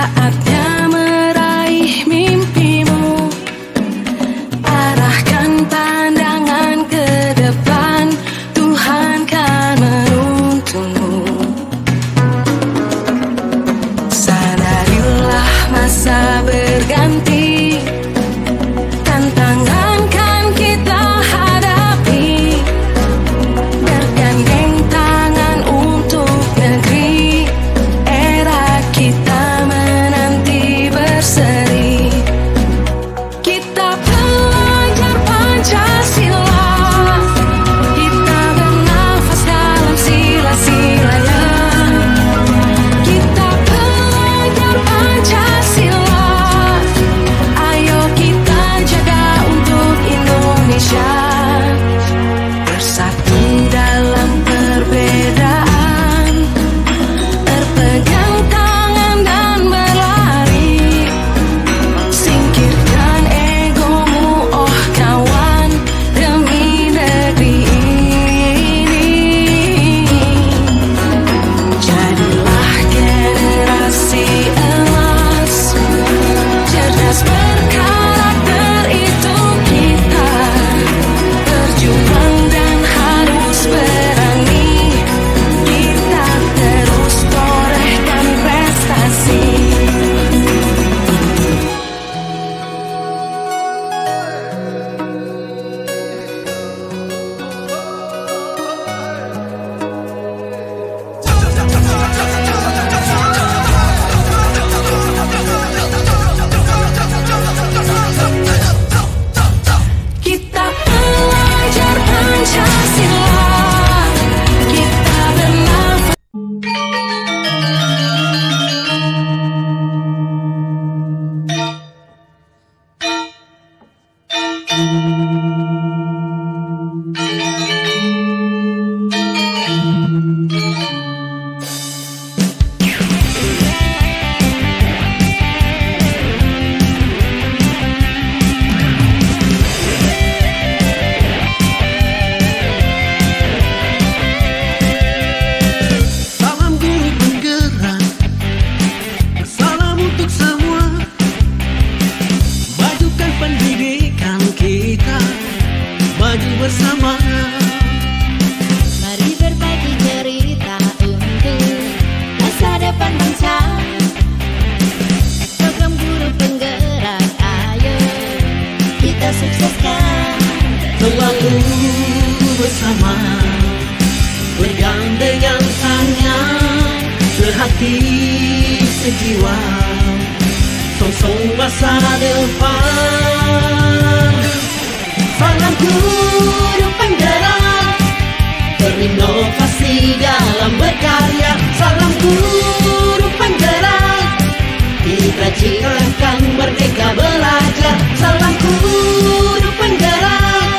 saatnya meraih mimpimu. Arahkan pandangan ke depan, Tuhan kan menuntunmu. Sadarilah masa berganti, tantangan kan kita hadapi. Bergandeng tangan untuk negeri, era kita menanti berseri. Kita belajar Pancasila, kita bernafas dalam sila-silanya. Kita belajar Pancasila, ayo kita jaga untuk Indonesia. Bersatu dalam perbedaan, berpegang tangan dan berlari. Singkirkan egomu, oh kawan, demi negeri ini. Jadilah generasi emas, cerdas berkarakter itu kita. Berjuang dan harus berani, kita terus torehkan prestasi. Kita belajar Pancasila, kita bernafas. Salam guru penggerak, salam untuk semua. Majukan pendidikan kita, maju bersama. Mari berbagi cerita untuk masa depan bangsa. Program guru penggerak, ayo kita sukseskan. Selalu bersama, bergandengan tangan, sehati sejiwa, songsong masa depan. Salam guru penggerak, berinovasi dalam berkarya. Salam guru penggerak, kita ciptakan merdeka belajar. Salam guru penggerak,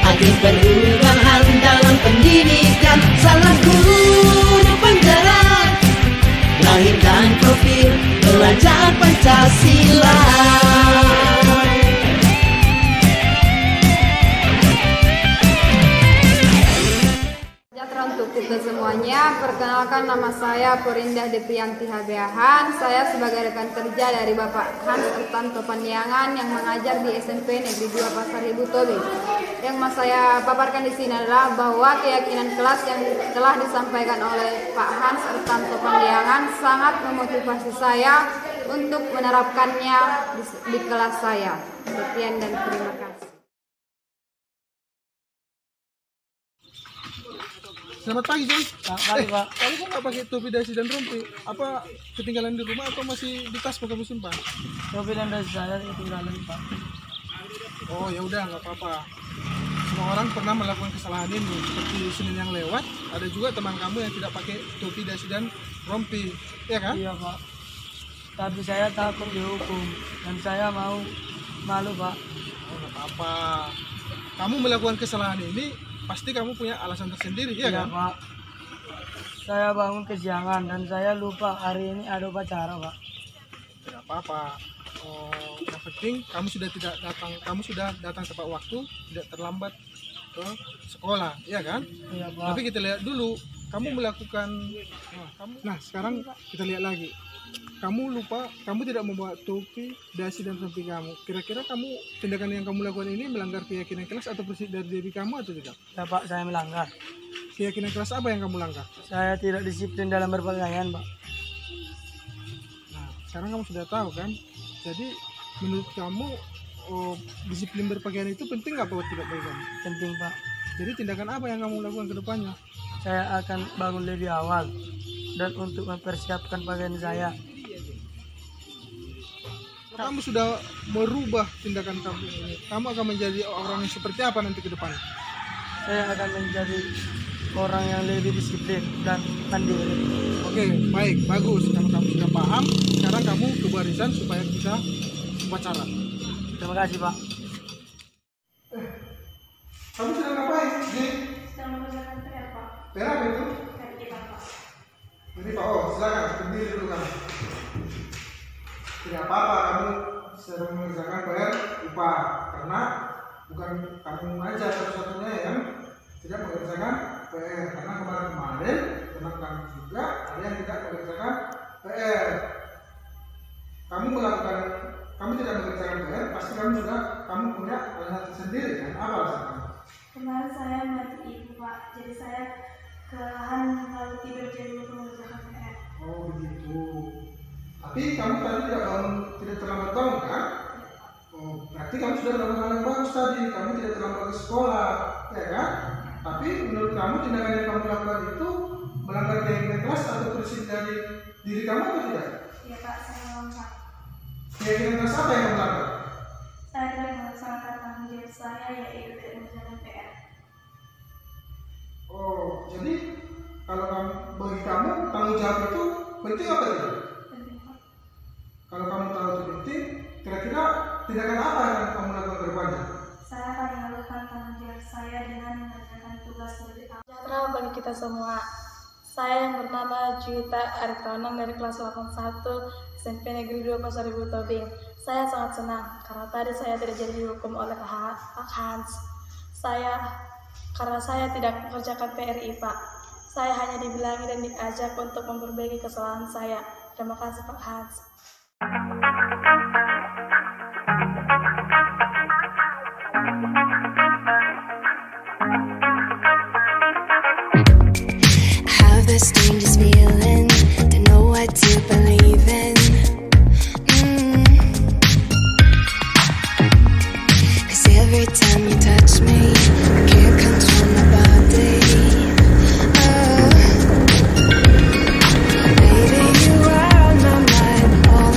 agen perubahan dalam pendidikan. Salam guru penggerak, lahirkan profil pelajar Pancasila. Sejahtera untuk kita semuanya. Perkenalkan, nama saya Purindah Deprianti Habeahan. Saya sebagai rekan kerja dari Bapak Hans Ertanto Pandiangan yang mengajar di SMP Negeri 2 Pasar Ibu Tobi. Yang mau saya paparkan di sini adalah bahwa keyakinan kelas yang telah disampaikan oleh Pak Hans Ertanto Pandiangan sangat memotivasi saya untuk menerapkannya di kelas saya. Sekian dan terima kasih. Selamat pagi, John. Selamat pagi, Pak. Kamu kok nggak pakai topi dasi dan rompi? Apa ketinggalan di rumah atau masih di tas mau kamu simpan? Topi dan dasi saya ketinggalan, Pak. Oh ya udah, nggak apa-apa. Semua orang pernah melakukan kesalahan ini. Seperti Senin yang lewat, ada juga teman kamu yang tidak pakai topi dasi dan rompi, ya kan? Iya, Pak. Tapi saya takut dihukum dan saya mau malu, Pak. Oh, nggak apa-apa. Kamu melakukan kesalahan ini, pasti kamu punya alasan tersendiri, ya kan? Pak. Saya bangun kesiangan dan saya lupa hari ini ada upacara, Pak. Tidak apa-apa. Yang penting kamu sudah datang tepat waktu, tidak terlambat ke sekolah, ya kan? Iya, Pak. Tapi kita lihat dulu, kamu melakukan nah sekarang kita lihat lagi. Kamu lupa, kamu tidak membawa topi, dasi dan rompi kamu. Kira-kira kamu tindakan yang kamu lakukan ini melanggar keyakinan kelas atau prinsip dari diri kamu atau tidak? Ya Pak, saya melanggar. Keyakinan kelas apa yang kamu langgar? Saya tidak disiplin dalam berpakaian, Pak. Nah, sekarang kamu sudah tahu kan? Jadi menurut kamu disiplin berpakaian itu penting nggak atau tidak bagi kamu? Penting, Pak. Jadi tindakan apa yang kamu lakukan ke depannya? Saya akan bangun lebih awal dan untuk mempersiapkan pakaian saya. Kamu sudah merubah tindakan kamu ini. Kamu akan menjadi orang yang seperti apa nanti ke depan? Saya akan menjadi orang yang lebih disiplin dan mandiri. Oke, baik, bagus. Kalau kamu sudah paham, sekarang kamu ke barisan supaya kita upacara. Terima kasih, Pak. Kamu sedang ngapain? Sedang mengerjakan PR, Pak. PR apa itu? PR Pak. Ini Pak, silakan berdiri dulu kamu. Tidak apa-apa kamu sedang mengerjakan PR upah karena bukan kamu aja satu-satunya yang tidak mengerjakan PR, karena kemarin teman-teman juga ada yang tidak mengerjakan PR. Kamu tidak mengerjakan PR, pasti kamu punya alasan tersendiri kan? Apa alasan kamu? Kemarin saya mati ibu, Pak. Jadi saya kelelahan lalu tidur jadi lupa mengerjakan PR. Oh begitu. Tapi kamu tadi tidak terlambat bangun kan? Oh, berarti kamu sudah melakukan hal yang bagus tadi. Kamu tidak terlambat ke sekolah, ya kan? Tapi menurut kamu tindakan yang kamu lakukan itu melanggar keyakinan kelas atau prinsip dari diri kamu atau tidak? Iya Pak, saya melanggar. Keyakinan kelas apa yang kamu langgar? Saya tidak melaksanakan tanggung jawab saya yaitu tidak mengerjakan PR. Oh, jadi kalau bagi kamu tanggung jawab itu penting apa tidak? Penting, Pak. Kalau kamu tahu itu penting, kira-kira tindakan apa yang kamu lakukan ke depannya? Saya akan melakukan tanggung jawab saya dengan mengerjakan tugas lebih awal. Sejahtera bagi kita semua. Saya yang bernama Juwita Aritonang dari kelas 81 SMP Negeri 2 Pasar Ibu Tobing. Saya sangat senang karena tadi saya tidak jadi dihukum oleh Pak Hans. Karena saya tidak mengerjakan PR IPA. Saya hanya dibilangi dan diajak untuk memperbaiki kesalahan saya. Terima kasih Pak Hans. Have the strangest feeling, don't know what to believe in. Cause every time you touch me, I can't control my body. Oh, baby, you are on my mind all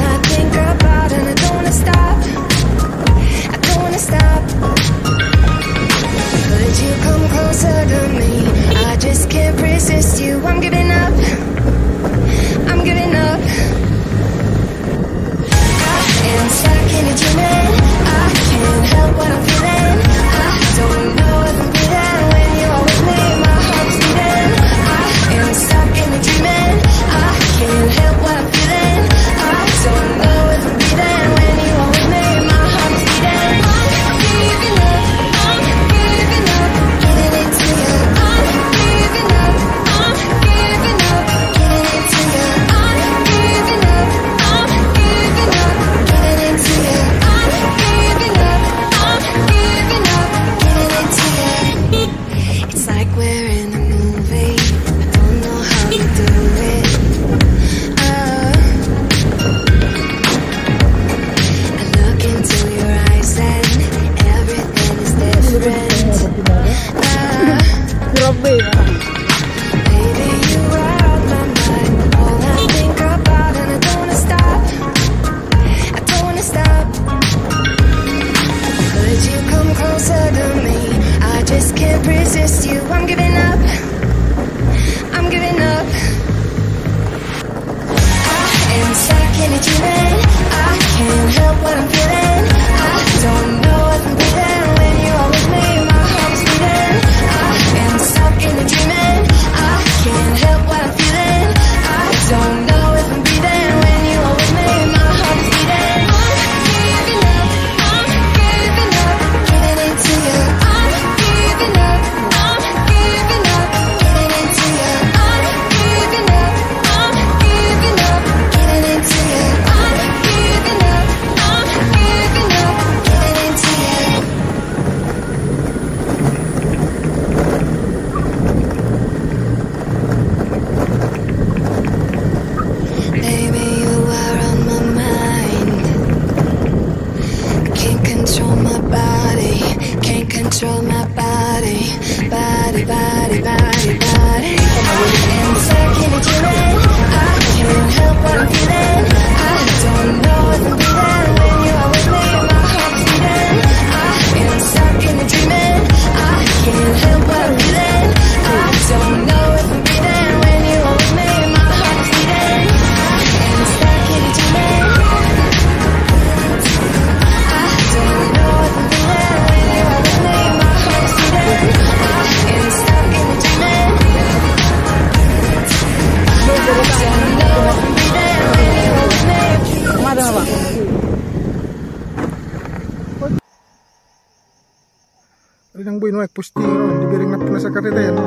nang boy no ek posting no di bering na puna sa kareta no.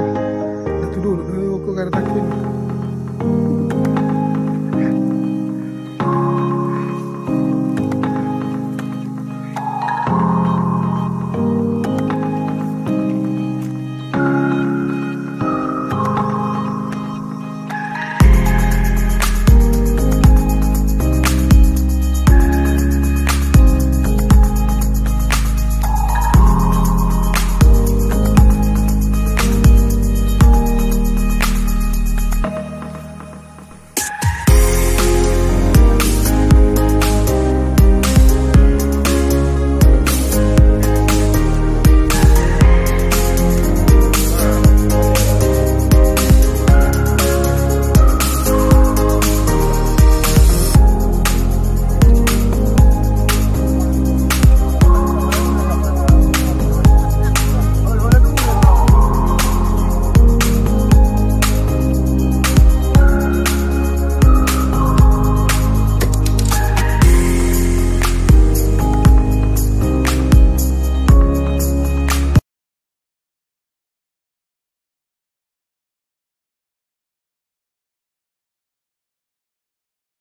Datu dulu ko kareta ko.